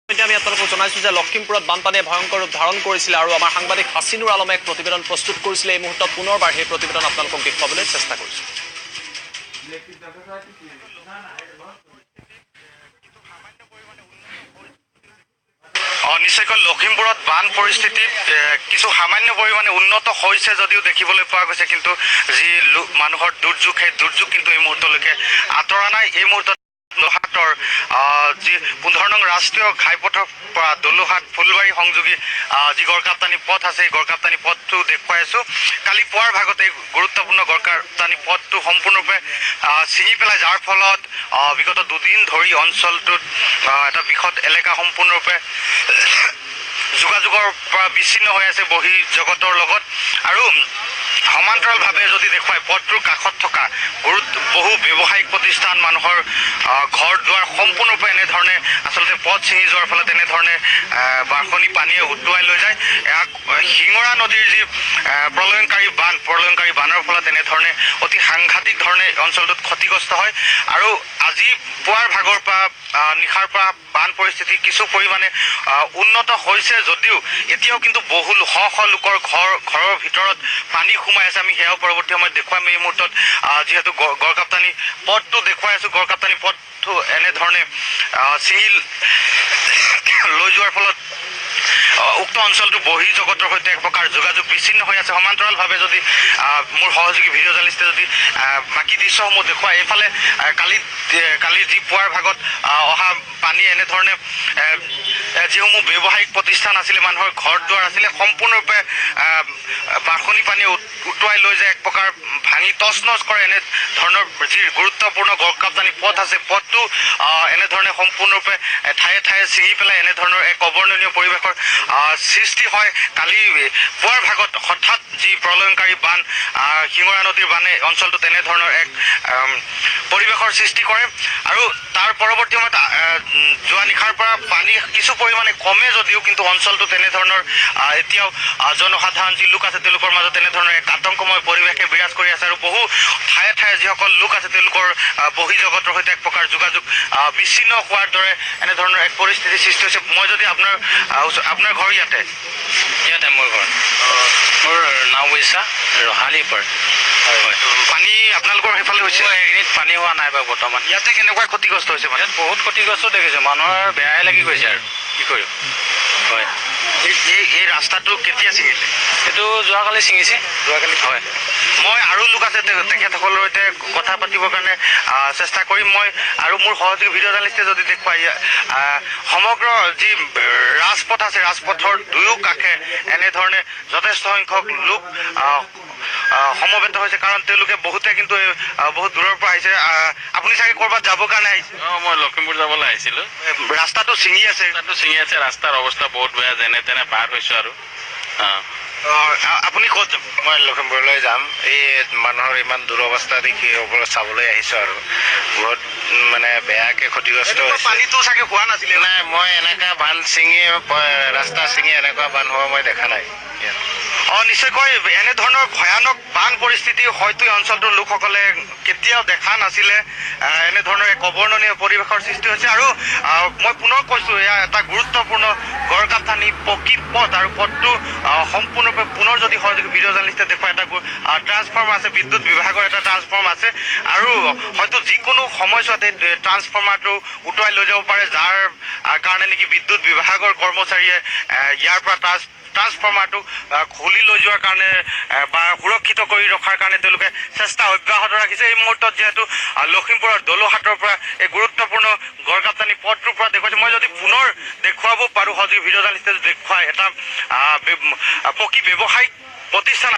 আমি আপোনালোকক জনাইছো যে লখিমপুৰত বানপানীয়ে ভয়ংকৰ ৰূপ ধাৰণ কৰিছিল আৰু আমাৰ সাংবাদিক হাছিনুৰ আলমে এক প্ৰতিবেদন প্ৰস্তুত কৰিছিল। এই মুহূৰ্তত পুনৰবাৰ সেই প্ৰতিবেদন আপোনালোকক দেখুৱাবলৈ চেষ্টা কৰিছো। নিশ্চয়কৈ লখিমপুৰত বান পৰিস্থিতি কিছু সামান্য পৰিমাণে উন্নত হৈছে যদিও দেখিবলৈ পোৱা গৈছে, কিন্তু যি মানুহৰ দুৰ্যোগ সেই দুৰ্যোগ কিন্তু এই মুহূৰ্তলৈকে আঁতৰা নাই। এই মুহূৰ্তত দোলহাটৰ যি 15 নং ৰাষ্ট্ৰীয় ঘাইপথৰ পৰা দোলহাট ফুলবাৰী সংযোগী যি গড়কাপ্তানি পথ আছে, এই গড়কাপ্তানি পথটো দেখুৱাই আছো। কালি পুৱাৰ ভাগতে এই গুৰুত্বপূৰ্ণ গড়কাপ্তানি পথটো সম্পূৰ্ণৰূপে ছিঙি পেলাই, যাৰ ফলত বিগত দুদিন ধৰি অঞ্চলটোত এটা বৃহৎ এলেকা সম্পূৰ্ণৰূপে যোগাযোগৰ পৰা বিচ্ছিন্ন হৈ আছে বহি জগতৰ লগত। আৰু সমান্তৰালভাৱে যদি দেখুৱাই পথটোৰ কাষত থকা বহু ব্যৱসায়িক প্ৰতিষ্ঠান, মানুহৰ ঘৰ দুৱাৰ সম্পূৰ্ণৰূপে এনেধৰণে আচলতে পথ ছিঙি যোৱাৰ ফলত এনেধৰণে বাঢ়নি পানীয়ে উটুৱাই লৈ যায়। শিঙৰা নদীৰ যি প্ৰলয়ংকাৰী বানৰ ফলত এনেধৰণে অতি সাংঘাতিক ধৰণে অঞ্চলটোত ক্ষতিগ্ৰস্ত হয়। আৰু আজি পুৱাৰ ভাগৰ পৰা নিশাৰ পৰা বান পৰিস্থিতি কিছু পৰিমাণে উন্নত হৈছে যদিও এতিয়াও কিন্তু বহু শ লোকৰ ঘৰৰ ভিতৰত পানী সোমাই আছে। আমি সেয়াও পৰৱৰ্তী সময়ত দেখুৱাম। এই মুহূৰ্তত যিহেতু গড়কাপ্তানি পথটো দেখুৱাই আছো, গড়কাপ্তানি পথটো এনেধৰণে ছিঙি লৈ যোৱাৰ ফলত উক্ত অঞ্চলটো বহি জগতৰ সৈতে এক প্ৰকাৰ যোগাযোগ বিচ্ছিন্ন হৈ আছে। সমান্তৰালভাৱে যদি মোৰ সহযোগী ভিডিঅ' জাৰ্নেলিষ্টে যদি বাকী দৃশ্যসমূহ দেখুৱাই, এইফালে কালি যি পুৱাৰ ভাগত অহা পানী এনেধৰণে যিসমূহ ব্যৱসায়িক প্ৰতিষ্ঠান আছিলে, মানুহৰ ঘৰ দুৱাৰ আছিলে, সম্পূৰ্ণৰূপে বাঢ়নি পানীয়ে উটুৱাই লৈ যায়, এক প্ৰকাৰ ভাঙি তছনছ কৰে। এনেধৰণৰ যি গুৰুত্বপূৰ্ণ গড়কাপ্তানি পথ আছে, পথটো এনেধৰণে সম্পূৰ্ণৰূপে ঠায়ে ঠায়ে ছিঙি পেলাই এনেধৰণৰ এক অবৰ্ণনীয় পৰিৱেশৰ সৃষ্টি হয়। কালি পুৱাৰ ভাগত হঠাৎ যি প্ৰলয়ংকাৰী বান, শিঙৰা নদীৰ বানে অঞ্চলটোত তেনেধৰণৰ এক পৰিৱেশৰ সৃষ্টি কৰে। আৰু তাৰ পৰৱৰ্তী সময়ত যোৱা নিশাৰ পৰা পানী কিছু পৰিমাণে কমে যদিও কিন্তু অঞ্চলটোত তেনেধৰণৰ এতিয়াও জনসাধাৰণ যি লোক আছে তেওঁলোকৰ মাজত তেনেধৰণৰ এক আতংকময় পৰিৱেশে বিৰাজ কৰি আছে। আৰু বহু ঠায়ে ঠায়ে যিসকল লোক আছে তেওঁলোকৰ বহি জগতৰ সৈতে এক প্ৰকাৰ যোগাযোগ বিচ্ছিন্ন হোৱাৰ দৰে এনেধৰণৰ এক পৰিস্থিতিৰ সৃষ্টি হৈছে। মই যদি আপোনাৰ ঘৰ ইয়াতে মোৰ ঘৰ, মোৰ নাওবৈচা ৰহালিৰ হয়। পানী আপোনালোকৰ সেইফালে হৈছে? এইখিনিত পানী হোৱা নাই বাৰু বৰ্তমান। ইয়াতে কেনেকুৱা ক্ষতিগ্ৰস্ত হৈছে? মানে ইয়াত বহুত ক্ষতিগ্ৰস্ত দেখিছোঁ, মানুহৰ বেয়াই লাগি গৈছে আৰু কি কৰিম। হয়, এই ৰাস্তাটো কেতিয়া ছিঙিলে? এইটো যোৱাকালি ছিঙিছে। যোৱাকালি? হয়। মই আৰু লোক আছে তেখেতসকলৰ সৈতে কথা পাতিবৰ কাৰণে চেষ্টা কৰিম। মই আৰু মোৰ সহযোগী ভিডিঅ' জাৰ্নেলিষ্টে যদি দেখুৱাই, সমগ্ৰ যি ৰাজপথ আছে, ৰাজপথৰ দুয়ো কাষে এনেধৰণে যথেষ্ট সংখ্যক লোক সমবেত হৈছে, কাৰণ তেওঁলোকে বহুতে কিন্তু বহুত দূৰৰ পৰা আহিছে। আপুনি চাগে ক'ৰবাত যাবৰ কাৰণে আহিছে? মই লখিমপুৰ যাবলৈ আহিছিলোঁ। ৰাস্তাটো ছিঙি আছে? ৰাস্তাৰ অৱস্থা বহুত বেয়া, যেনে তেনে পাৰ হৈছোঁ আৰু। আপুনি ক'ত যাব? মই লখিমপুৰলৈ যাম। এই মানুহৰ ইমান দুৰৱস্থা দেখি সকলো চাবলৈ আহিছোঁ আৰু বহুত মানে বেয়াকৈ ক্ষতিগ্ৰস্ত হৈছে। পানীটো চাগে হোৱা নাছিলে? নাই, মই এনেকুৱা বান ছিঙি ৰাস্তা ছিঙি এনেকুৱা বান হোৱা মই দেখা নাই। নিশ্চয়কৈ এনেধৰণৰ ভয়ানক বান পৰিস্থিতি হয়তো এই অঞ্চলটোৰ লোকসকলে কেতিয়াও দেখা নাছিলে। এনেধৰণৰ এক অবৰ্ণনীয় পৰিৱেশৰ সৃষ্টি হৈছে। আৰু মই পুনৰ কৈছোঁ, এয়া এটা গুৰুত্বপূৰ্ণ গড়কাপ্তানি পকী পথ, আৰু পথটো সম্পূৰ্ণৰূপে পুনৰ যদি সহযোগী ভিডিঅ' জাৰ্নেলিষ্টে দেখুৱাই, এটা ট্ৰান্সফৰ্মাৰ আছে, বিদ্যুৎ বিভাগৰ এটা ট্ৰান্সফৰ্ম আছে, আৰু হয়তো যিকোনো সময়ছোৱাতে ট্ৰান্সফৰ্মাৰটো উটুৱাই লৈ যাব পাৰে, যাৰ কাৰণে নেকি বিদ্যুৎ বিভাগৰ কৰ্মচাৰীয়ে ইয়াৰ পৰা ট্ৰান্সফৰ্মাৰটো খুলি লৈ যোৱাৰ কাৰণে বা সুৰক্ষিত কৰি ৰখাৰ কাৰণে তেওঁলোকে চেষ্টা অব্যাহত ৰাখিছে। এই মুহূৰ্তত যিহেতু লখিমপুৰৰ দোলহাটৰ পৰা এই গুৰুত্বপূৰ্ণ গড়কাপ্তানি পথটোৰ পৰা দেখুৱাইছে, মই যদি পুনৰ দেখুৱাব পাৰোঁ, সহযোগী ভিডিঅ' জাৰ্নেলিষ্টে দেখুৱাই, এটা পকী ব্যৱসায়িক প্ৰতিষ্ঠান